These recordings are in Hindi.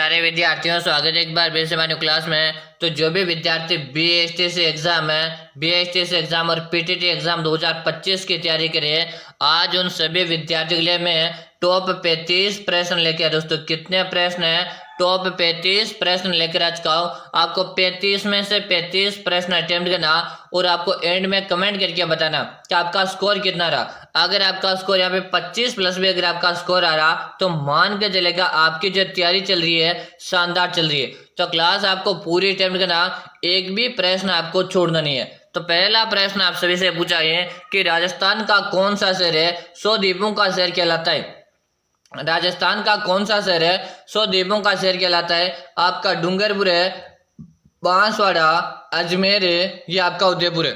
प्यारे विद्यार्थियों, स्वागत है एक बार फिर से हमारी क्लास में। तो जो भी विद्यार्थी बीएसटीसी एग्जाम है, बीएसटीसी एग्जाम और पीटीटी एग्जाम 2025 की तैयारी करे, आज उन सभी विद्यार्थियों के लिए मैं टॉप 35 प्रश्न लेकर आया। दोस्तों कितने प्रश्न है? टॉप 35 प्रश्न लेकर आज का आपको 35 में से 35 प्रश्न अटेम्प्ट करना और आपको एंड में कमेंट करके बताना कि आपका स्कोर कितना रहा। अगर आपका स्कोर यहाँ पे 25 प्लस भी अगर आपका स्कोर आ रहा तो मान के चलेगा आपकी जो तैयारी चल रही है शानदार चल रही है। तो क्लास आपको पूरी अटेम्प्ट करना, एक भी प्रश्न आपको छोड़ना नहीं है। तो पहला प्रश्न आप सभी से पूछा है कि राजस्थान का कौन सा शहर है 100 द्वीपों का शहर कहलाता है? राजस्थान का कौन सा शहर है 100 द्वीपों का शहर कहलाता है? आपका डूंगरपुर है, बांसवाड़ा, अजमेर है, ये आपका उदयपुर है।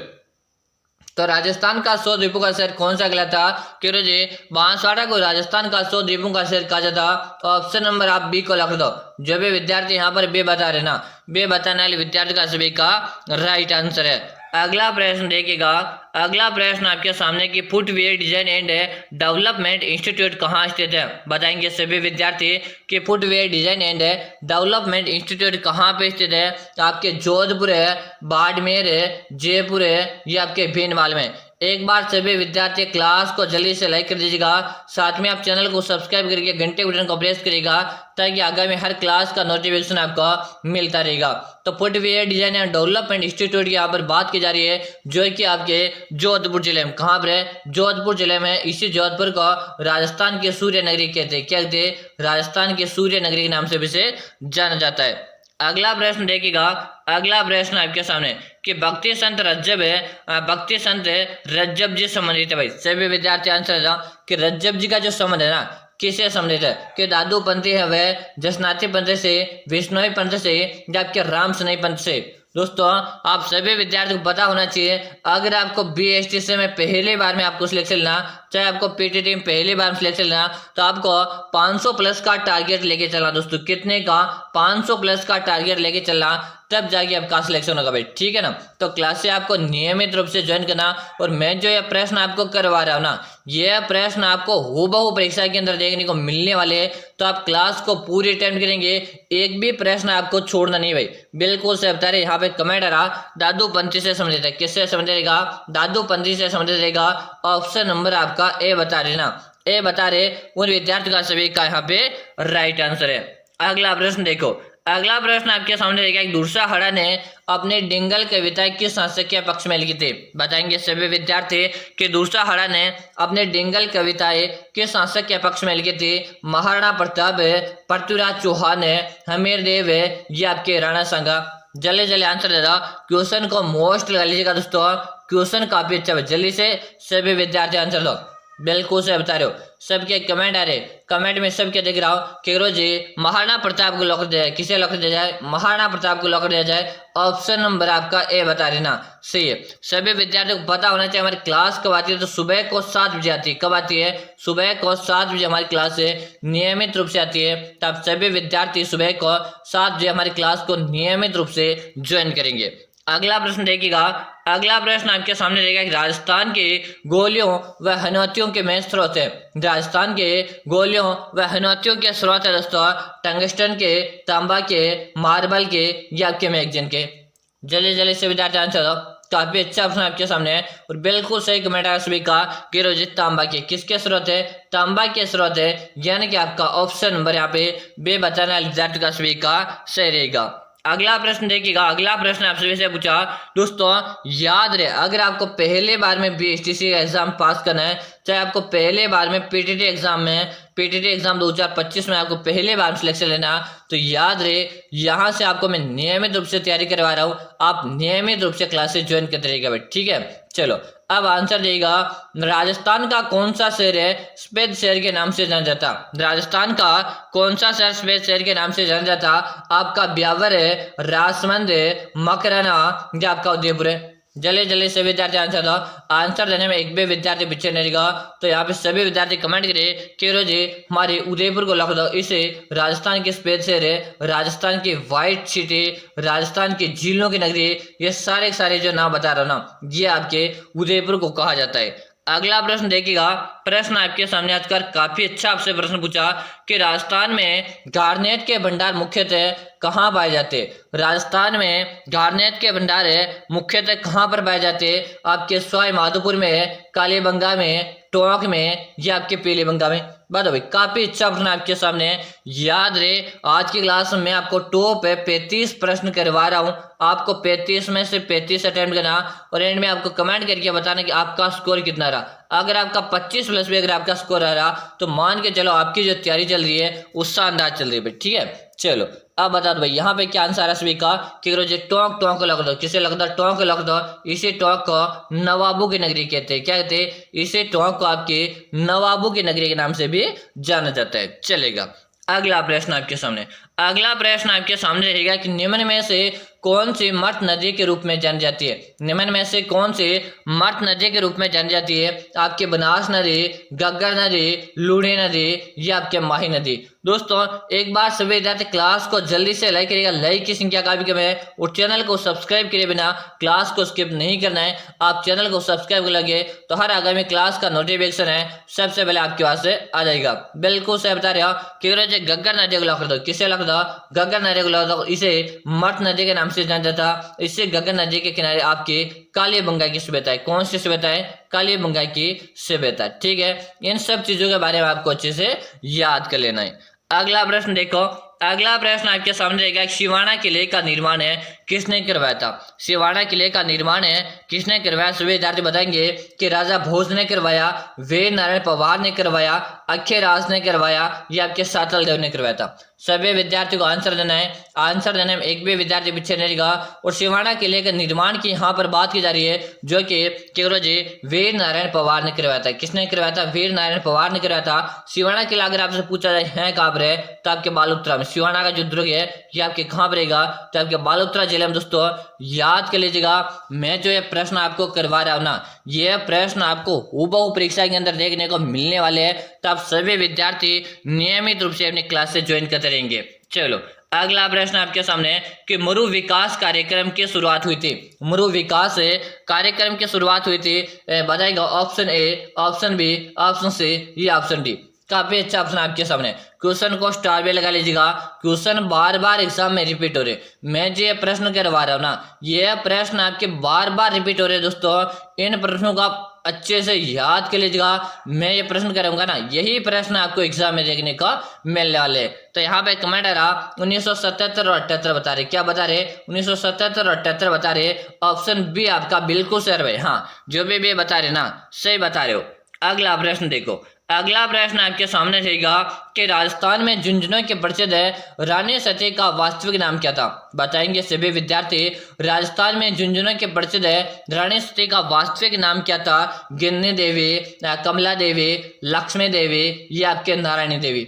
तो राजस्थान का 100 द्वीपों का शहर कौन सा कहलाता? किरो जी, बांसवाड़ा को राजस्थान का 100 द्वीपों का शहर कहा जाता। तो ऑप्शन नंबर आप बी को लिख दो। जो भी विद्यार्थी यहाँ पर बी बता रहे ना, बी बताने वाले विद्यार्थी का सभी का राइट आंसर है। अगला प्रश्न देखिएगा। अगला प्रश्न आपके सामने की footwear design and development institute कहाँ स्थित है? बताएंगे सभी विद्यार्थी कि footwear design and development institute कहाँ पे स्थित है। आपके जोधपुर है, बाड़मेर है, जयपुर है, ये आपके भीनमाल में। एक बार सभी विद्यार्थी क्लास को जल्दी से लाइक कर दीजिएगा, साथ में आप चैनल को सब्सक्राइब करके घंटे बटन को प्रेस करिएगा ताकि आगामी हर क्लास का नोटिफिकेशन आपको मिलता रहेगा। तो footwear design and development institute की यहाँ पर बात की जा रही है जो कि आपके जोधपुर जिले में। कहाँ पर है? जोधपुर जिले में। इसी जोधपुर को राजस्थान के सूर्य नगरी कहते हैं। क्या कहते हैं? राजस्थान के सूर्य नगरी के नाम से भी इसे जाना जाता है। अगला प्रश्न देखिएगा। अगला प्रश्न आपके सामने कि भक्ति संत रज्जब है, भक्ति संत रज्जब जी संबंधित है। भाई सभी विद्यार्थी आंसर दो कि रज्जब जी का जो संबंध है ना किससे संबंधित है? कि दादू पंथी है वह जसनाथी पंथ से, विष्णोई पंथ से या आपके राम सनई पंथ से। दोस्तों आप सभी विद्यार्थियों को पता होना चाहिए, अगर आपको बीएसटीसी में पहली बार में आपको सिलेक्शन लेना, चाहे आपको पीटीटी में पहली बार सिलेक्शन लेना, तो आपको 500 प्लस का टारगेट लेके चलना। दोस्तों कितने का? 500 प्लस का टारगेट लेके चलना, तब जाके आपका सिलेक्शन होगा भाई। ठीक है ना? तो क्लास से आपको नियमित रूप से ज्वाइन करना। और मैं जो ये प्रश्न आपको करवा रहा हूँ ना, ये प्रश्न आपको हूबहू परीक्षा के अंदर देखने को मिलने वाले हैं। तो आप क्लास को पूरी अटेम्प्ट करेंगे, एक भी प्रश्न आपको छोड़ना नहीं भाई। बिल्कुल से बता रहे। यहाँ पे कमेंट आ रहा दादू पंथी से संबंधित है। किससे संबंधित रहेगा? दादू पंथी से संबंधित रहेगा। ऑप्शन नंबर आपका ए बता रहे ना, ए बता रहे उन विद्यार्थियों का सभी का यहाँ पे राइट आंसर है। अगला प्रश्न देखो। अगला प्रश्न आपके सामने रहेगा। एक दूसरा हड़ा ने अपने डिंगल कविता किस शासक के पक्ष में लिखी थी? बताएंगे सभी विद्यार्थी कि दूसरा हड़ा ने अपने डिंगल कविताएं किस शासक के पक्ष में लिखी थी? महाराणा प्रताप है, पृथ्वीराज चौहान है, हमीर देव है, ये आपके राणा सांगा। जल्दी जल्दी आंसर दे दो। क्वेश्चन को मोस्ट लगा लीजिएगा दोस्तों, क्वेश्चन काफी अच्छा है। जल्दी से सभी विद्यार्थी आंसर दो। बिल्कुल से बता रहे हो। सबके कमेंट आ रहे, कमेंट में सबके देख रहा हूँ कि जी महाराणा प्रताप को लॉक दिया जाए। किसे लॉक दिया जाए? महाराणा प्रताप को लॉक दिया जाए। ऑप्शन नंबर आपका ए बता रहे ना, सही है। सभी विद्यार्थियों को पता होना चाहिए हमारी क्लास कब आती है। तो सुबह को 7 बजे आती है। कब आती है? सुबह को 7 बजे हमारी क्लास है नियमित रूप से आती है। तो आप सभी विद्यार्थी सुबह को 7 बजे हमारी क्लास को नियमित रूप से ज्वाइन करेंगे। अगला प्रश्न देखिएगा। अगला प्रश्न आपके सामने रहेगा कि राजस्थान के गोलियों व हनौतियों के मेन स्रोत है। राजस्थान के गोलियों व हनौतियों के स्रोत है दोस्तों टंगस्टन के, तांबा के, मार्बल के या आपके मैगजीन के। जल्दी जल्दी से विद्यार्थी आंसर दो। काफी अच्छा प्रश्न आपके सामने है और बिल्कुल सही कमेंट है सभी का कि रोजित तांबा के। किसके स्रोत है? तांबा के स्रोत है, यानी कि आपका ऑप्शन नंबर यहाँ पे बे बताने वाले विद्यार्थी का सभी का सही रहेगा। अगला प्रश्न देखिएगा। अगला प्रश्न आप सभी से पूछा दोस्तों, याद रहे अगर आपको पहले बार में बीएसटीसी का एग्जाम पास करना है, चाहे आपको पहले बार में पीटीटी एग्जाम 2025 में आपको पहले बार सिलेक्शन लेना, तो याद रहे यहाँ से आपको मैं नियमित रूप से तैयारी करवा रहा हूँ। आप नियमित रूप से क्लासेस ज्वाइन करते रहिएगा भाई। ठीक है, चलो अब आंसर देगा। राजस्थान का कौन सा शहर है सफेद शहर के नाम से जाना जाता? राजस्थान का कौन सा शहर सफेद शहर के नाम से जाना जाता? आपका ब्यावर है, राजसमंद है, मकराना या आपका उदयपुर है। जल्दी जल्दी से विद्यार्थी आंसर दो। आंसर देने में एक भी विद्यार्थी पीछे नहीं रहेगा। तो यहाँ पे सभी विद्यार्थी कमेंट करें कि रोजी हमारे उदयपुर को लिख दो। इसे राजस्थान के सफेद शहर है, राजस्थान की व्हाइट सिटी, राजस्थान की झीलों की नगरी, ये सारे जो नाम बता रहा हूँ ना, ये आपके उदयपुर को कहा जाता है। अगला प्रश्न देखिएगा। प्रश्न आपके सामने आजकल काफी अच्छा आपसे प्रश्न पूछा कि राजस्थान में गार्नेट के भंडार मुख्यतः कहाँ पाए जाते हैं। राजस्थान में गार्नेट के भंडार मुख्यतः कहाँ पर पाए जाते हैं? आपके सवाई माधोपुर में, कालीबंगा में, टोंक में या आपके पीलीबंगा में। बात भाई काफी अच्छा प्रश्न आपके सामने। याद रहे आज की क्लास में आपको टॉप 35 प्रश्न करवा रहा हूं। आपको 35 में से 35 अटेम्प्ट करना और एंड में आपको कमेंट करके बताना कि आपका स्कोर कितना रहा। अगर आपका 25 प्लस भी अगर आपका स्कोर आ रहा तो मान के चलो आपकी जो तैयारी चल रही है उसका अंदाज चल रही है भाई। ठीक है, चलो अब बता दो भाई यहाँ पे क्या आंसर है सभी का कि टोंक टोंक लग दो। किसे लग दो? टोंक लग दो। इसी टोंक को नवाबों की नगरी कहते हैं। क्या कहते हैं? इसी टोंक को आपकी नवाबों की नगरी के नाम से भी जाना जाता है। चलेगा, अगला प्रश्न आपके सामने। अगला प्रश्न आपके सामने रहेगा कि निम्न में से कौन सी मर्त नदी के रूप में जानी जाती है? निम्न में से कौन सी मर्त नदी के रूप में जानी जाती है? आपके बनास नदी, गग्गर नदी, लूणी नदी या आपके माही नदी। दोस्तों एक बार सभी विद्यार्थी क्लास को जल्दी से लाइक करिएगा। लाइक की संख्या काफी कम है और चैनल को सब्सक्राइब किए बिना क्लास को स्किप नहीं करना है। आप चैनल को सब्सक्राइब कर लगे तो हर आगामी क्लास का नोटिफिकेशन है सबसे पहले आपके पास से आ जाएगा। बिल्कुल सही बता रहे हो कि गग्गर नदी को लॉक कर दो। किसे लॉक दो? गग्गर नदी को लॉक दो। इसे मर्त नदी के नाम से जाना जाता। इससे गग्गर नदी के किनारे आपकी कालीबंगा की सभ्यता है। कौन सी सभ्यता है? कालीबंगा की सभ्यता। ठीक है, इन सब चीजों के बारे में आपको अच्छे से याद कर लेना है। अगला प्रश्न देखो। अगला प्रश्न आपके सामने रहेगा, सिवाना किले का निर्माण है किसने करवाया था? सिवाना किले का निर्माण है किसने करवाया? सभी विद्यार्थी बताएंगे कि राजा भोज ने करवाया, वीर नारायण पवार ने करवाया, अक्षयराज ने करवाया या आपके सातल देव ने करवाया था। सभी विद्यार्थियों को आंसर देना है। आंसर देने में एक भी विद्यार्थी पीछे नहीं रहेगा। और सिवाना किले के निर्माण की यहाँ पर बात की जा रही है जो कि जी वीर नारायण पवार ने करवाया था। किसने करवाया था? वीर नारायण पवार ने करवाया था। सिवाना किला अगर आपसे पूछा जाए है कहाँ पर है तो आपके बालोतरा में। सिवाना का जो दुर्ग है ये आपके कहाँ पर रहेगा? तो आपके बालोतरा जिले में। दोस्तों याद कर लीजिएगा, मैं जो ये प्रश्न आपको करवा रहा हूं ना, ये प्रश्न आपको हूबहू परीक्षा के अंदर देखने को मिलने वाले हैं। तो आप सभी विद्यार्थी नियमित रूप से अपनी क्लास से ज्वाइन करते रहेंगे। चलो अगला प्रश्न आपके सामने कि मरु विकास कार्यक्रम की शुरुआत हुई थी। मरु विकास कार्यक्रम की शुरुआत हुई थी, बताएगा option A, option B, option C या ऑप्शन डी। काफी अच्छा ऑप्शन आपके सामने। क्वेश्चन को स्टार भी लगा लीजिएगा। क्वेश्चन बार बार एग्जाम में रिपीट हो रहे। मैं जो ये प्रश्न करवा रहा हूँ ना, ये प्रश्न आपके बार बार रिपीट हो रहे दोस्तों। इन प्रश्नों को आप अच्छे से याद कर लीजिएगा। मैं ये प्रश्न करूंगा ना, यही प्रश्न आपको एग्जाम में देखने का मिलने वाले। तो यहाँ पे कमेंट आ रहा 1977 और 78 बता रहे। क्या बता रहे? 1977 और 78 बता रहे। ऑप्शन बी आपका बिल्कुल सही है। हाँ, जो भी बता रहे ना सही बता रहे हो। अगला प्रश्न देखो। अगला प्रश्न आपके सामने रहेगा कि राजस्थान में झुंझुनू के प्रसिद्ध रानी सती का वास्तविक नाम क्या था? बताएंगे सभी विद्यार्थी। राजस्थान में झुंझुनू के प्रसिद्ध रानी सती का वास्तविक नाम क्या था? गिन्नी देवी, कमला देवी, लक्ष्मी देवी या आपके नारायणी देवी।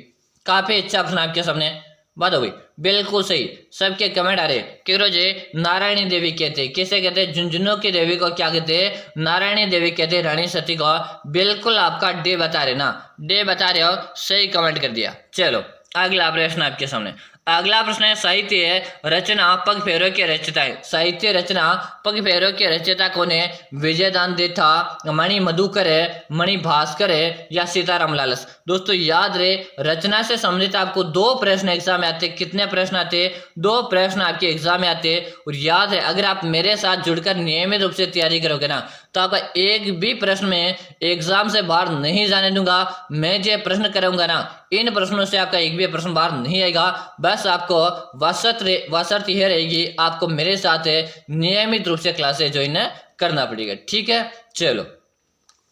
काफी अच्छा प्रश्न आपके सामने। बात हो गई बिल्कुल सही। सबके कमेंट आ रहे कि जी नारायणी देवी कहते हैं। किसे कहते हैं? झुंझुनू की देवी को क्या कहते हैं? नारायणी देवी कहते हैं। रानी सती को बिल्कुल आपका डे बता रहे ना, डे बता रहे हो, सही कमेंट कर दिया। चलो अगला प्रश्न आपके सामने। अगला प्रश्न है साहित्य रचना पग फेरों के रचयिता है। साहित्य रचना पग फेरों के रचयिता कौन है? विजयदान था, मणि मधुकर है, मणि भास्कर है या सीताराम लालस। दोस्तों याद रहे रचना से संबंधित आपको 2 प्रश्न एग्जाम में आते। कितने प्रश्न आते? 2 प्रश्न आपके एग्जाम में आते। और याद है अगर आप मेरे साथ जुड़कर नियमित रूप से तैयारी करोगे ना तो आपका एक भी प्रश्न में एग्जाम से बाहर नहीं जाने दूंगा। मैं जो प्रश्न करूंगा ना इन प्रश्नों से आपका एक भी प्रश्न बाहर नहीं आएगा। बस आपको वसर्त यह रहेगी, आपको मेरे साथ नियमित रूप से क्लासेस ज्वाइन करना पड़ेगा। ठीक है, चलो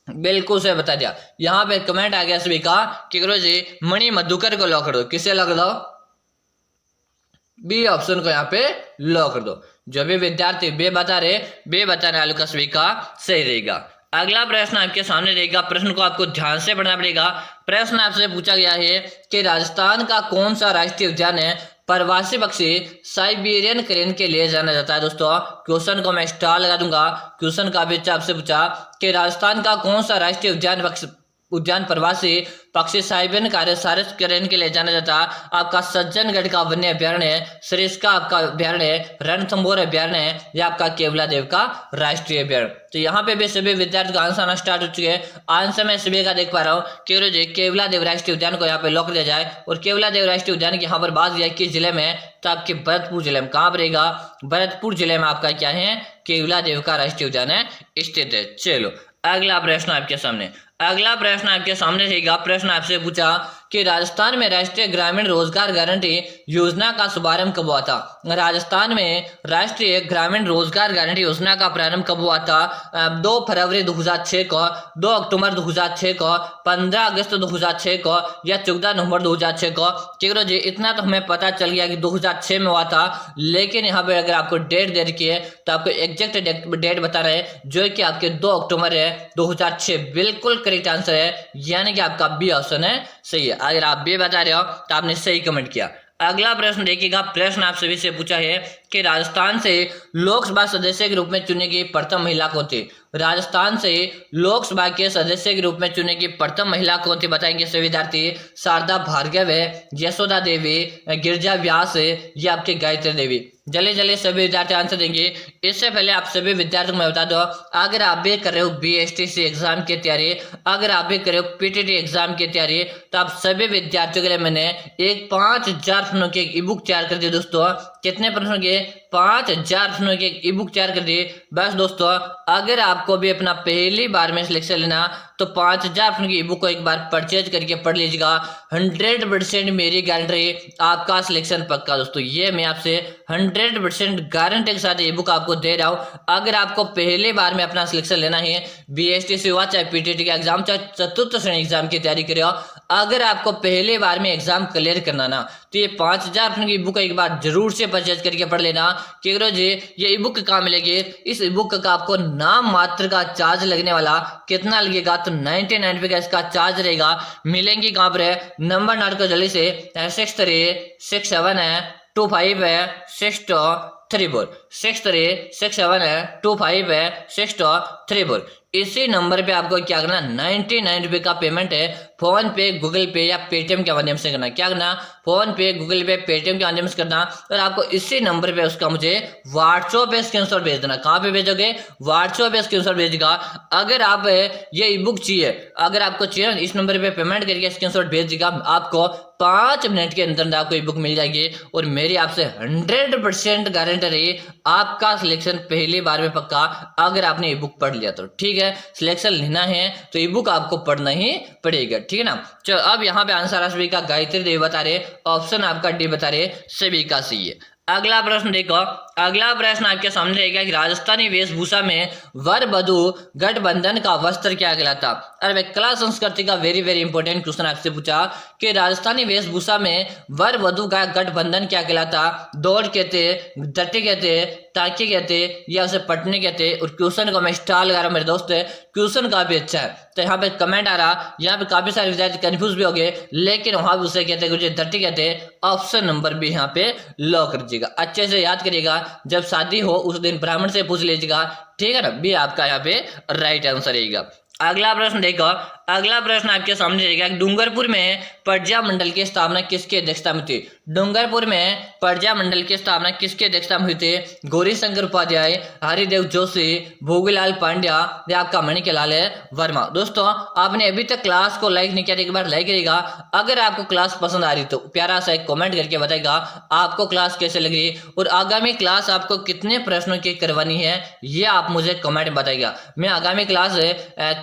बिल्कुल से बता दिया। यहाँ पे कमेंट आ गया सभी का कि गुरु जी मणि मधुकर को लॉक कर दो। किसे लॉक कर दो? बी ऑप्शन को यहाँ पे लॉक कर दो। जो भी विद्यार्थी बे बता रहे, बे बताने वालों का सभी का सही रहेगा। अगला प्रश्न आपके सामने रहेगा। प्रश्न को आपको ध्यान से पढ़ना पड़ेगा। प्रश्न आपसे पूछा गया है कि राजस्थान का कौन सा राष्ट्रीय उद्यान है प्रवासी पक्षी साइबेरियन क्रेन के लिए जाना जाता है? दोस्तों क्वेश्चन को मैं स्टार लगा दूंगा। क्वेश्चन का भी आपसे पूछा कि राजस्थान का कौन सा राष्ट्रीय उद्यान प्रवासी पक्षी साहिबन कार्य सारस करने के लिए जाना जाता। आपका सज्जनगढ़ का वन्य अभ्यारण्य, सरिस्का आपका अभ्यारण्य, रणथंभौर अभ्यारण्य है या आपका केवलादेव का राष्ट्रीय अभ्यारण्य। तो यहाँ पे भी सभी विद्यार्थियों का आंसर आना स्टार्ट हो चुके हैं। आंसर मैं सभी का देख पा रहा हूँ कि केवलादेव राष्ट्रीय उद्यान को यहाँ पे लॉक दिया जाए। और केवलादेव राष्ट्रीय उद्यान की यहाँ पर बात किया किस जिले में, तो आपके भरतपुर जिले में। कहाँ पर रहेगा, भरतपुर जिले में आपका क्या है, केवलादेव का राष्ट्रीय उद्यान है स्थित है। चलो अगला प्रश्न आपके सामने, अगला प्रश्न आपके सामने रहेगा। प्रश्न आपसे पूछा कि राजस्थान में राष्ट्रीय ग्रामीण रोजगार गारंटी योजना का शुभारंभ कब हुआ था। राजस्थान में राष्ट्रीय ग्रामीण रोजगार गारंटी योजना का प्रारंभ कब हुआ था, 2 फरवरी 2006 को, 2 अक्टूबर 2006 को, 15 अगस्त 2006 को या 14 नवंबर 2006 को। ठीक है जी, इतना तो हमें पता चल गया कि 2006 में हुआ था, लेकिन यहाँ पे अगर आपको डेट दे रखी है तो आपको एग्जैक्ट डेट बता रहे हैं जो कि आपके 2 अक्टूबर है 2006। बिल्कुल करेक्ट आंसर है, यानी कि आपका बी ऑप्शन है सही है। अगर आप बी बता रहे हो तो आपने सही कमेंट किया। अगला प्रश्न देखिएगा। प्रश्न आप सभी से पूछा है कि राजस्थान से लोकसभा सदस्य के रूप में चुनी गई प्रथम महिला कौन थी। राजस्थान से लोकसभा के सदस्य के रूप में चुनी गई प्रथम महिला कौन थी, बताएंगे सभी विद्यार्थी। शारदा भार्गव है, यशोदा देवी, गिरिजा व्यास है या आपके गायत्री देवी। जल्दी जल्दी सभी विद्यार्थी आंसर देंगे। इससे पहले आप सभी विद्यार्थियों को मैं बता दो, अगर आप भी कर रहे हो BSTC एग्जाम की तैयारी, अगर आप भी कर रहे हो PTT एग्जाम की तैयारी, तो आप सभी विद्यार्थियों के लिए मैंने एक 5000 प्रश्नों की एक ईबुक तैयार कर दी दोस्तों। कितने प्रश्नों के, 5000 प्रश्नों की एक ईबुक तैयार कर दी। बस दोस्तों, अगर आपको भी अपना पहली बार में सिलेक्शन लेना तो 5000 प्रश्नों की ईबुक को एक बार परचेज करके पढ़ लीजिएगा। 100% मेरी गारंटी, आपका सिलेक्शन पक्का दोस्तों। ये मैं आपसे 100% गारंटी के साथ ईबुक आपको दे रहा हूँ। अगर आपको पहली बार में अपना सिलेक्शन लेना है, BSTC हुआ चाहे PTT का एग्जाम, चाहे चतुर्थ श्रेणी एग्जाम की तैयारी करो, अगर आपको पहली बार में एग्जाम क्लियर करना ना, तो ये 5000 प्रश्नों की बुक एक बार जरूर से परचेज करके पढ़ लेना। क्योंकि जी ये ई बुक कहाँ मिलेगी, इस ई बुक का आपको नाम मात्र का चार्ज लगने वाला कितना लगेगा, तो 99 रुपये का इसका चार्ज रहेगा। मिलेंगी कहाँ पर है, नंबर नोट को जल्दी से 6367 है 25 है 6234, 6367 है 25 है 6234। इसी नंबर पे आपको क्या करना, 99 रुपये का पेमेंट है फोन पे, गूगल पे या पेटीएम के माध्यम से करना। क्या करना, फोन पे, गूगल पे, पेटीएम के माध्यम से करना। और आपको इसी नंबर पे उसका मुझे व्हाट्सएप पे स्क्रीनशॉट भेज देना। कहाँ पे भेजोगे, व्हाट्सएप पे स्क्रीनशॉट भेजेगा। अगर आप ये ई बुक चाहिए, अगर आपको चाहिए, इस नंबर पे पेमेंट करके स्क्रीनशॉट भेज देगा। आपको 5 मिनट के अंदर आपको ई बुक मिल जाएगी। और मेरी आपसे 100% गारंटी रही, आपका सिलेक्शन पहली बार में पक्का, अगर आपने ई बुक पढ़ लिया तो। ठीक है, सिलेक्शन लेना है तो ई बुक आपको पढ़ना ही पड़ेगा। ठीक है ना। चलो अब यहाँ पे आंसर सभी का गायत्री देवी बता रहे, ऑप्शन आपका डी बता रहे, सभी का सही है। अगला प्रश्न देखो, अगला प्रश्न आपके सामने रहेगा कि राजस्थानी वेशभूषा में वर वधु गठबंधन का वस्त्र क्या कहलाता। अरे कला संस्कृति का वेरी वेरी इंपॉर्टेंट क्वेश्चन आपसे पूछा कि राजस्थानी वेशभूषा में वर वधु का गठबंधन क्या कहलाता। दौड़ कहते, डटी कहते, ताकी कहते या उसे पटने कहते। और क्वेश्चन को मैं स्टार लगा रहा हूँ मेरे दोस्त, क्वेश्चन काफी अच्छा है। तो यहाँ पे कमेंट आ रहा, यहाँ पे काफी सारे विद्यार्थी कंफ्यूज भी हो गए, लेकिन वहां भी उसे कहते हैं डटी कहते। ऑप्शन नंबर भी यहाँ पे लॉक कर दीजिएगा, अच्छे से याद करिएगा। जब शादी हो उस दिन ब्राह्मण से पूछ लीजिएगा। ठीक है ना, भी आपका यहाँ पे राइट आंसर रहेगा। अगला प्रश्न देखो, अगला प्रश्न आपके सामने रहेगा, डूंगरपुर में प्रजा मंडल की स्थापना किसके अध्यक्षता में थी। डूंगरपुर में प्रजा मंडल की स्थापना किसके अध्यक्षता में हुई थी। गौरी शंकर उपाध्याय, हरिदेव जोशी, भोगीलाल पांड्या या आपका मणिकलाल वर्मा। दोस्तों आपने अभी तक क्लास को लाइक नहीं किया, एक बार लाइक करिएगा। अगर आपको क्लास पसंद आ रही तो प्यारा सा एक कमेंट करके बताएगा आपको क्लास कैसे लग रही, और आगामी क्लास आपको कितने प्रश्नों की करवानी है ये आप मुझे कमेंट बताएगा। मैं आगामी क्लास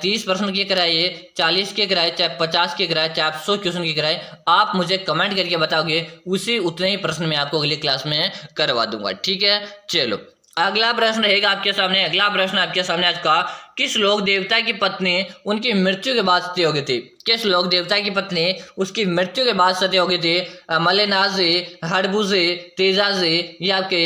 30 प्रश्न की कराइए, 40 के कराए, चाहे 50 के कराए, चाहे आप 100 क्वेश्चन की कराए, आप मुझे कमेंट करके बताओगे, उसी उतने ही प्रश्न मैं आपको अगली क्लास में करवा दूंगा। ठीक है, चलो अगला प्रश्न रहेगा आपके सामने। अगला प्रश्न आपके सामने आज का, किस लोक देवता की पत्नी उनकी मृत्यु के बाद सती हो गई थी। किस लोक देवता की पत्नी उसकी मृत्यु के बाद सती हो गई थी। मलेनाज, हड़बूज, तेजाज या आपके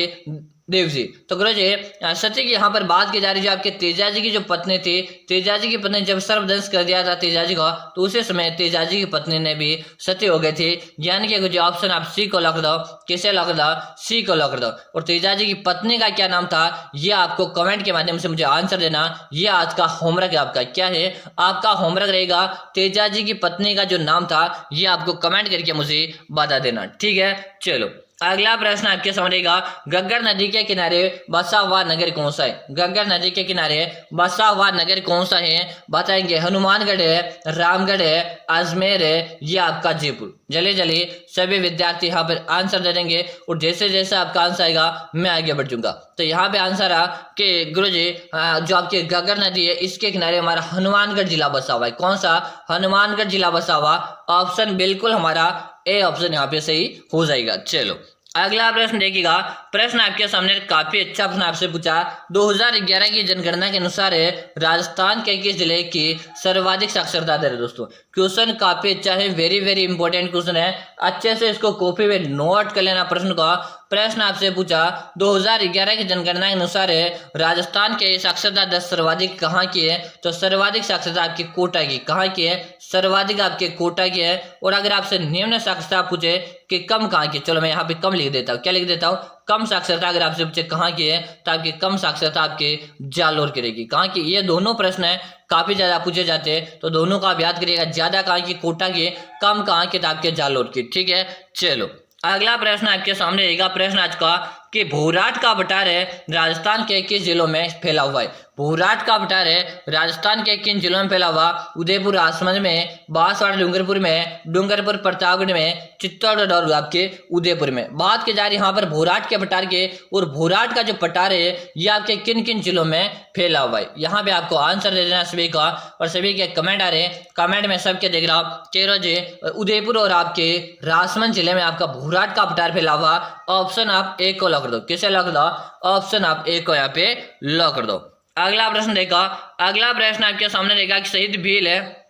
देव जी। तो गुरु जी सत्य की यहाँ पर बात की जा रही है, जो आपके तेजाजी की जो पत्नी थी, तेजाजी की पत्नी जब सर्वदंश कर दिया था तेजाजी का, तो उसी समय तेजाजी की पत्नी ने भी सती हो गई थी। यानी कि जो ऑप्शन आप सी को लॉक दो, किसे लॉक दो, सी को लॉक दो। और तेजाजी की पत्नी का क्या नाम था, ये आपको कमेंट के माध्यम से मुझे आंसर देना। ये आज का होमवर्क है आपका। क्या है आपका होमवर्क रहेगा, तेजाजी की पत्नी का जो नाम था ये आपको कमेंट करके मुझे बता देना, ठीक है। चलो अगला प्रश्न आपके समझेगा, गग्गर नदी के किनारे बसा हुआ नगर कौन सा है। गग्गर नदी के किनारे बसा हुआ नगर कौन सा है, बताएंगे। हनुमानगढ़ है, रामगढ़ है, अजमेर है, ये आपका जयपुर। जल्दी जल्दी सभी विद्यार्थी यहाँ पर आंसर दे देंगे, और जैसे जैसे आपका आंसर आएगा मैं आगे बढ़ जाऊंगा। तो यहाँ पे आंसर आ कि गुरुजी जो आपकी गग्गर नदी है इसके किनारे हमारा हनुमानगढ़ जिला बसा हुआ है। कौन सा, हनुमानगढ़ जिला बसा हुआ। ऑप्शन बिल्कुल हमारा ए ऑप्शन यहाँ पे सही हो जाएगा। चलो अगला प्रश्न देखिएगा, प्रश्न आपके सामने काफी अच्छा प्रश्न आपसे पूछा। 2011 की जनगणना के अनुसार है राजस्थान के किस जिले की सर्वाधिक साक्षरता दर है। दोस्तों क्वेश्चन काफी अच्छा है, वेरी वेरी इंपॉर्टेंट क्वेश्चन है, अच्छे से इसको कॉपी में नोट कर लेना। प्रश्न का प्रश्न आपसे पूछा 2011 की जनगणना के अनुसार है राजस्थान के साक्षरता दर सर्वाधिक कहाँ की है। तो सर्वाधिक साक्षरता आपकी कोटा की, कहाँ की है, सर्वाधिक आपके कोटा की है। और अगर आपसे निम्न साक्षरता पूछे कि कम कहाँ की, चलो मैं यहाँ पे कम लिख देता हूँ। क्या लिख देता हूँ, कम साक्षरता अगर आपसे पूछे कहाँ की है, तो आपकी कम साक्षरता आपके जालोर की रहेगी। कहाँ की, ये दोनों प्रश्न है काफी ज्यादा पूछे जाते हैं, तो दोनों का आप याद करिएगा। ज्यादा कहाँ की, कोटा की, कम कहाँ की, तो आपके जालोर की, ठीक है। चलो अगला प्रश्न आपके सामने रहेगा, प्रश्न आज का कि भूराट का बटार है राजस्थान के किस जिलों में फैला हुआ है। भूराट का बटार है राजस्थान के किन जिलों में फैला हुआ, उदयपुर राजसमंद में, बांसवाड़ा डूंगरपुर में, डूंगरपुर प्रतापगढ़ में, चित्तौड़गढ़ और आपके उदयपुर में। बात की जा रही है यहाँ पर भूराट के बटार के, और भूराट का जो पटार है ये आपके किन किन जिलों में फैला हुआ है। यहाँ पे आपको आंसर दे देना सभी का, और सभी के कमेंट आ रहे हैं, कमेंट में सबके देख रहा हूँ। उदयपुर और आपके राजसमंद जिले में आपका भूराट का पटार फैला हुआ। ऑप्शन आप ए को लॉक कर दो, किसे लॉक कर दो, ऑप्शन आप ए को यहाँ पे लॉक कर दो। अगला प्रश्न देखा, अगला प्रश्न आपके सामने देखा कि शहीद भील है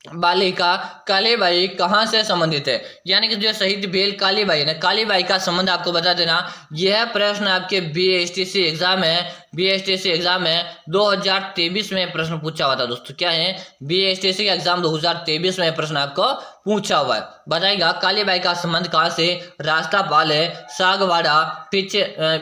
बालिका कालीबाई कहाँ से संबंधित है। यानी कि जो शहीद भील कालीबाई है, कालीबाई का संबंध आपको बता देना। यह प्रश्न आपके बीएसटीसी एग्जाम है, बीएसटीसी एग्जाम है 2023 में प्रश्न पूछा हुआ था। दोस्तों क्या है, बीएसटीसी एग्जाम 2023 में प्रश्न आपको पूछा हुआ है। बताएगा कालीबाई का संबंध कहाँ से, रास्तापाल है, सागवाड़ा,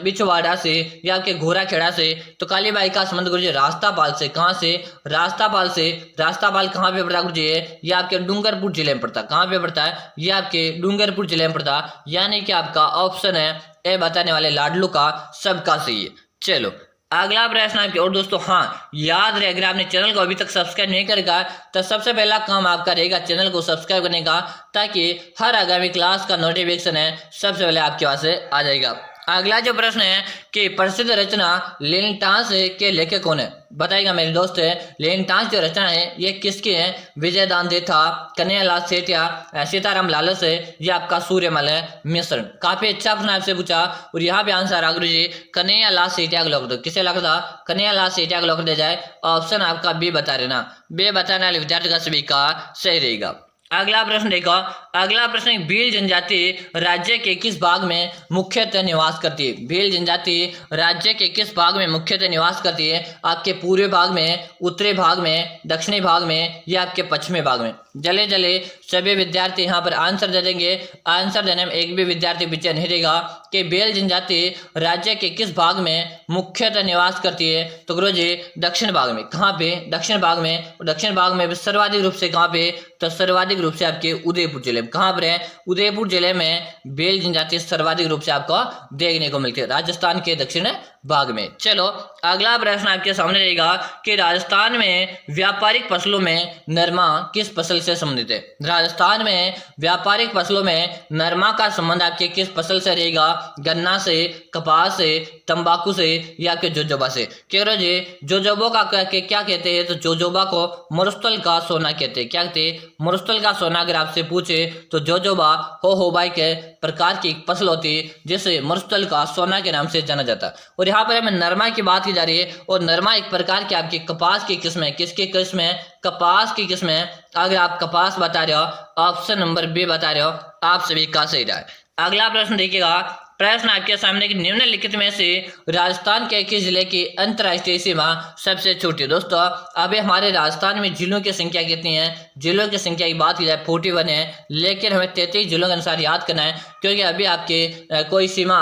बिछवाड़ा से, या आपके घोड़ाखेड़ा से। तो कालीबाई का संबंध गुरुजी रास्तापाल से। कहाँ से, रास्तापाल से। रास्तापाल कहाँ पे पड़ता गुरुजी, ये आपके डूंगरपुर जिले में पड़ता। कहाँ पे पड़ता है, ये आपके डूंगरपुर जिले में पड़ता। यानी कि आपका ऑप्शन है ए बताने वाले लाडलू का सबका सही है। चलो अगला प्रश्न आपके, और दोस्तों हाँ याद रहे, अगर आपने चैनल को अभी तक सब्सक्राइब नहीं करेगा तो सबसे पहला काम आपका रहेगा चैनल को सब्सक्राइब करने का, ताकि हर आगामी क्लास का नोटिफिकेशन है सबसे पहले आपके पास आ जाएगा। अगला जो प्रश्न है कि प्रसिद्ध रचना लेनटास के लेखक कौन है। बताएगा मेरे दोस्त, लेनटास जो रचना है ये किसकी है, विजय दान देथा, कन्हैयालाल सेठिया, सीताराम लालस है, ये आपका सूर्यमल है मिश्रण। काफी अच्छा प्रश्न आपसे पूछा, और यहाँ पे आंसर आ गुरुजी कन्हैयालाल सेठिया को लॉक दो। किसे लॉक दो, कन्हैयालाल सेठिया को लॉक दिया जाए। ऑप्शन आपका बी बता देना, बे बताने वाले विद्यार्थी का सभी का सही रहेगा। अगला प्रश्न देखो, अगला प्रश्न, भील जनजाति राज्य के किस भाग में मुख्यतः निवास करती है। भील जनजाति राज्य के किस भाग में मुख्यतः निवास करती है, आपके पूर्वी भाग में, उत्तरी भाग में, दक्षिणी भाग में, या आपके पश्चिमी भाग में। जले जले सभी विद्यार्थी यहाँ पर आंसर दे देंगे। आंसर देने में एक भी विद्यार्थी पीछे नहीं रहेगा कि भील जनजाति राज्य के किस भाग में मुख्यतः निवास करती है। तो गुरुजी दक्षिण भाग में। कहाँ पे, दक्षिण भाग में। दक्षिण भाग में सर्वाधिक रूप से कहाँ पे, तो सर्वाधिक रूप से आपके उदयपुर जिले में। कहाँ पर है, उदयपुर जिले में भील जनजाति सर्वाधिक रूप से आपको देखने को मिलती है, राजस्थान के दक्षिण भाग में। चलो अगला प्रश्न आपके सामने रहेगा कि राजस्थान में व्यापारिक फसलों में नरमा किस फसल से संबंधित है। राजस्थान में व्यापारिक फसलों में नरमा का संबंध आपके किस फसल से रहेगा, गन्ना से, कपास से, तंबाकू से, या आपके जोजोबा से। कह रहे जी जोजोबो का क्या कहते हैं, तो जोजोबा को मरुस्थल का सोना कहते हैं। क्या कहते हैं, मरुस्थल का सोना। अगर आपसे पूछे तो जोजोबा हो भाई के प्रकार की फसल होती है जिसे मरुस्थल का सोना के नाम से जाना जाता है। और यहाँ पर हमें नरमा की बात की जा रही है, और नरमा एक प्रकार की आपकी कपास की किस्म है। किसकी किस्म है, कपास की किस्म है। अगर आप कपास बता रहे हो, ऑप्शन नंबर बी बता रहे हो, आप सभी का सही रहा है। अगला प्रश्न देखिएगा, प्रश्न आपके सामने कि निम्नलिखित में से राजस्थान के किस जिले की अंतर्राष्ट्रीय सीमा सबसे छोटी है। दोस्तों अभी हमारे राजस्थान में जिलों की संख्या कितनी है, जिलों की संख्या की बात की जाए 41 है, लेकिन हमें 33 जिलों के अनुसार याद करना है, क्योंकि अभी आपके कोई सीमा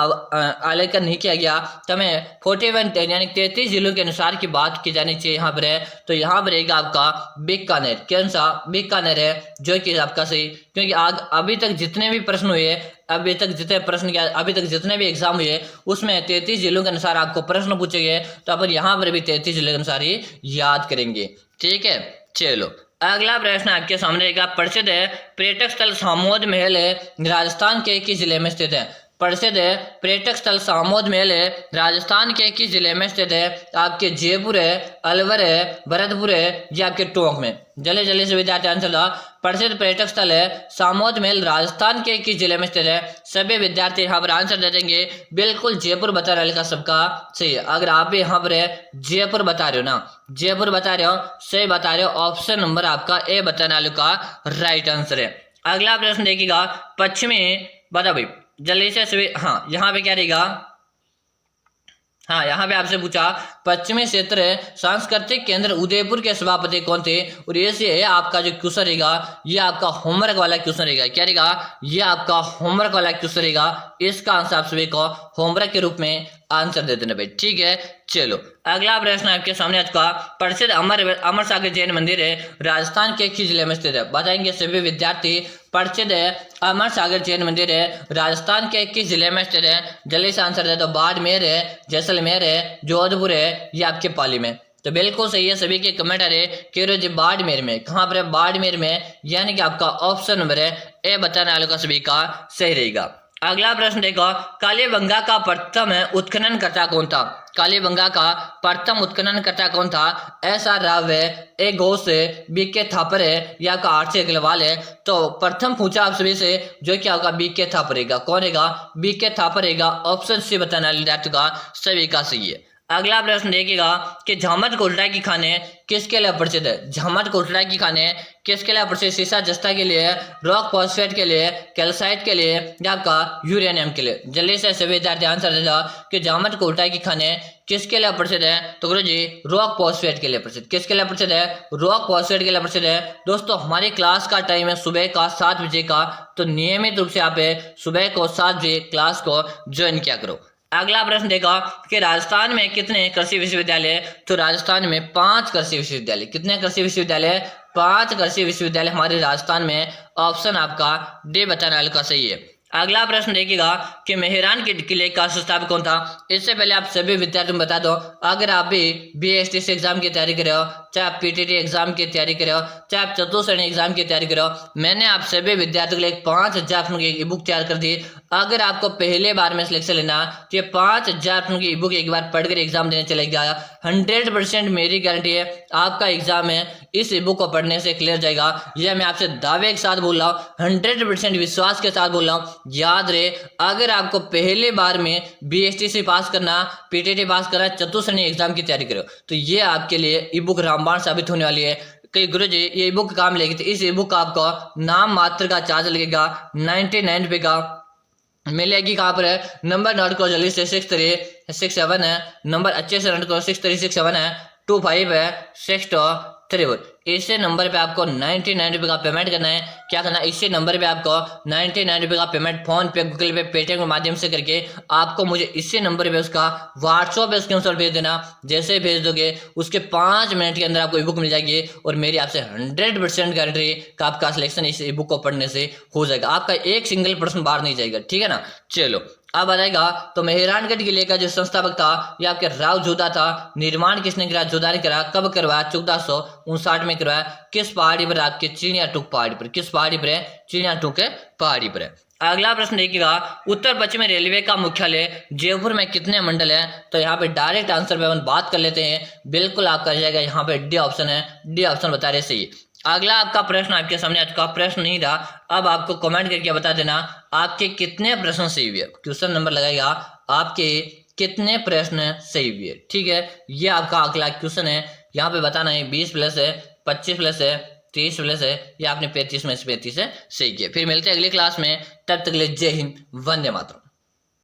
आलेखन नहीं किया गया, तो हमें 41 यानी 33 जिलों के अनुसार की बात की जानी चाहिए यहाँ पर है। तो यहाँ पर रहेगा आपका बीकानेर, कौन सा बीकानेर है जो कि आपका सही, क्योंकि अभी तक जितने भी प्रश्न हुए, अभी तक जितने भी एग्जाम हुए उसमें 33 जिलों के अनुसार आपको प्रश्न पूछे गए, तो अपन यहाँ पर भी 33 जिलों के अनुसार ही याद करेंगे। ठीक है, चलो अगला प्रश्न आपके सामने रहेगा। प्रसिद्ध पर्यटक स्थल सामोद महल राजस्थान के किस जिले में स्थित है। प्रसिद्ध पर्यटक स्थल सामोद महल राजस्थान के किस जिले में स्थित है। आपके जयपुर है, अलवर है, भरतपुर है, या आपके टोंक में। जल्दी से विद्यार्थी आंसर दो। प्रसिद्ध पर्यटक स्थल है सामोद महल राजस्थान के किस जिले में स्थित है। सभी विद्यार्थी यहाँ पर आंसर दे देंगे। बिल्कुल जयपुर बता रहे का सबका सही है। अगर आप भी यहाँ पर जयपुर बता रहे हो ना, जयपुर बता रहे हो, सही बता रहे हो, ऑप्शन नंबर आपका ए बताने वाले का राइट आंसर है। अगला प्रश्न देखिएगा। पश्चिमी बता भाई जल्दी से, हाँ यहाँ पे क्या रहेगा, हाँ यहाँ पे आपसे पूछा पश्चिमी क्षेत्र सांस्कृतिक केंद्र उदयपुर के सभापति कौन थे। और ये आपका जो क्वेश्चन रहेगा ये आपका होमवर्क वाला क्वेश्चन रहेगा। क्या रहेगा, ये आपका होमवर्क वाला क्वेश्चन रहेगा। इसका आंसर आप सभी को होमवर्क के रूप में आंसर दे देना भाई। ठीक है, चलो अगला प्रश्न आपके सामने आज का। प्रसिद्ध अमर सागर जैन मंदिर है राजस्थान के किस जिले में स्थित है। बताएंगे सभी विद्यार्थी। प्रसिद्ध अमर सागर जैन मंदिर है राजस्थान के किस जिले में स्थित है। जल्दी से आंसर दे दो। बाड़मेर है, जैसलमेर है, जोधपुर है, या आपके पाली में। तो बिल्कुल सही है, सभी के कमेंट आ रहे कि जी बाड़मेर में, कहाँ पर है, बाड़मेर में, यानी कि आपका ऑप्शन नंबर है ए बताने वालों का सभी का सही रहेगा। अगला प्रश्न देखो। कालीबंगा का प्रथम उत्खननकर्ता कौन था। कालीबंगा का प्रथम उत्खननकर्ता कौन था। SR राव है, ए घोष है, BK थापर है, या आपका RC अग्रवाल है। तो प्रथम पूछा आप सभी से जो क्या होगा, BK थापर रहेगा। कौन रहेगा, BK थापर रहेगा। ऑप्शन सी बताने वाले विद्यार्थियों का सभी का सही है। अगला प्रश्न देखिएगा कि झामट कोटला की खाने किसके लिए प्रसिद्ध है। झामट कोटला की खाने किसके लिए प्रसिद्ध। सीसा जस्ता के लिए, रॉक फॉस्फेट के लिए, कैल्साइट के लिए, या आपका यूरेनियम के लिए। जल्दी से सभी विद्यार्थी आंसर दे दो कि झामट कोटला की खाने किसके लिए प्रसिद्ध है। तो गुरु जी रॉक फॉस्फेट के लिए प्रसिद्ध। किसके लिए प्रसिद्ध है, रॉक फॉस्फेट के लिए प्रसिद्ध है। दोस्तों हमारी क्लास का टाइम है सुबह का 7 बजे का, तो नियमित रूप से आप सुबह को 7 बजे क्लास को ज्वाइन किया करो। अगला प्रश्न देखा कि राजस्थान में कितने कृषि विश्वविद्यालय। तो राजस्थान में 5 कृषि विश्वविद्यालय। कितने कृषि विश्वविद्यालय, 5 कृषि विश्वविद्यालय हमारे राजस्थान में। ऑप्शन आपका डी बताने वाले का सही है। अगला प्रश्न देखिएगा कि मेहरान के किले का संस्थापक कौन था। इससे पहले आप सभी विद्यार्थियों को बता दो, अगर आप भी BSTC एग्जाम की तैयारी कर रहे हो, चाहे आप PTT एग्जाम की तैयारी कर रहे हो, चाहे आप चतुश्रेणी एग्जाम की तैयारी कर रहे हो, मैंने आप सभी विद्यार्थियों के लिए 5000 प्रश्नों की बुक तैयार कर दी। अगर आपको पहले बार में सिलेक्शन लेना तो ये 5000 प्रश्नों की बुक एक बार पढ़कर एग्जाम देने चले गया। 100% मेरी गारंटी है आपका एग्जाम है इस बुक को पढ़ने से क्लियर जाएगा। यह मैं आपसे दावे के साथ बोल रहा हूँ, 100% विश्वास के साथ बोल रहा हूँ। याद रहे, अगर आपको पहले बार में BSTC पास करना, PTT पास करना, चतुश्रेणी एग्जाम की तैयारी करो, तो ये आपके लिए ई बुक रामबाण साबित होने वाली है। कई गुरु जी ये ई बुक काम लेगी, तो इस ई बुक का आपको नाम मात्र का चार्ज लगेगा 99 रुपये का। मिलेगी कहाँ पर है, नंबर नोट को जल्दी से 6367 है, नंबर अच्छे से नोट को 6367 है, 25 है 6234। इसी नंबर पे आपको 99 रुपये का पेमेंट करना है। क्या करना है, इसी नंबर पे आपको 99 रुपये का पेमेंट फोन पे, गूगल पे, पेटीएम के माध्यम से करके आपको मुझे इसी नंबर पे उसका व्हाट्सएप पे स्क्रीनशॉट भेज देना। जैसे ही भेज दोगे उसके 5 मिनट के अंदर आपको ई बुक मिल जाएगी और मेरी आपसे 100% गारंटी का आपका सिलेक्शन इस ई बुक को पढ़ने से हो जाएगा। आपका एक सिंगल प्रश्न बाहर नहीं जाएगा, ठीक है ना। चलो अब आ जाएगा तो मेहरानगढ़ किले का जो संस्थापक था ये आपके राव जोधा था। निर्माण किसने करा, जोधा ने करा। कब करवाया, 1459 में करवाया। किस पहाड़ी पर, आपके चिड़ियाटूक पहाड़ी पर। किस पहाड़ी पर है, चिड़ियाटूक पहाड़ी पर है। अगला प्रश्न देखिएगा, उत्तर पश्चिमी रेलवे का मुख्यालय जयपुर में कितने मंडल है। तो यहाँ पे डायरेक्ट आंसर पे अपन बात कर लेते हैं। बिल्कुल आपका जाएगा यहाँ पे डी ऑप्शन है, डी ऑप्शन बता रहे सही। अगला आपका प्रश्न आपके सामने, आज का प्रश्न नहीं रहा, अब आपको कमेंट करके बता देना आपके कितने प्रश्न सही हुए। क्वेश्चन नंबर लगाएगा आपके कितने प्रश्न सही हुए, ठीक है। ये आपका अगला क्वेश्चन है, यहाँ पे बताना है 20 प्लस है, 25 प्लस है, 30 प्लस है, या आपने 35 में से 35 है सही किया। फिर मिलते हैं अगली क्लास में, तब तक के लिए जय हिंद, वंदे मातरम।